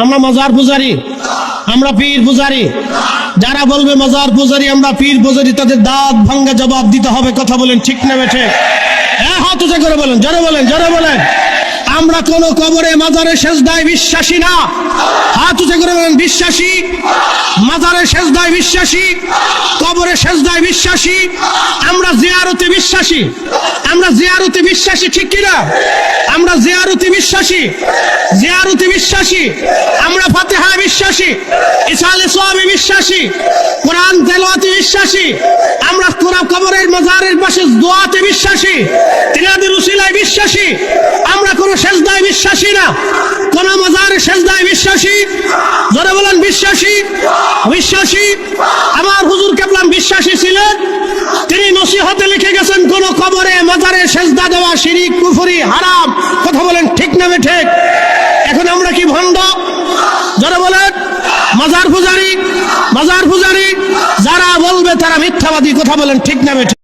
আমরা মাজার পূজারি, আমরা পীর পূজারি। যারা বলবে মাজার পূজারি আমরা পীর পূজারি, তাদের দাঁত ভাঙ্গা জবাব দিতে হবে। কথা বলেন ঠিক না বেঠে? হ্যাঁ, হাত উঁচু করে বলেন, জোরে বলেন, জোরে বলেন। আমরা কোন কবরে মাজারে সেজদায় বিশ্বাসী না। হাত উঁচু করে বলেন বিশ্বাসী। মাজারে সেজদায় বিশ্বাসী, কবরে সেজদায় বিশ্বাসী। আমরা জিয়ারতে বিশ্বাসী, আমরা জিয়ারতে বিশ্বাসী, ঠিক কিনা? আমরা জিয়ারতে বিশ্বাসী, জিয়ারতে বিশ্বাসী। আমরা ফাতিহা বিশ্বাসী, ইসালে সওয়াবে বিশ্বাসী, কোরআন তেলাওয়াতে বিশ্বাসী। আমরা কোরআন কবরের মাজারের পাশে দোয়াতে বিশ্বাসী, তিনাদের উসিলায় বিশ্বাসী। আমরা কোন সেজদায় বিশ্বাসী না, কোন মাজারে সেজদায় বিশ্বাসী। যারা বলেন বিশ্বাসী, বিশ্বাসী। আমার হুজুর কেবলাম বিশ্বাসী ছিলেন। তিনি নসিহতে লিখে গেছেন কোন কবরে মাজারে সেজদা দেওয়া শিরিক, কুফরি, হারাম। কথা বলেন ঠিক না ঠিক? এখন আমরা কি ভণ্ড? যারা বলেন মাজার পূজারি, মাজার পূজারি। যারা বলবে তারা মিথ্যাবাদী। কথা বলেন ঠিক না ঠিক?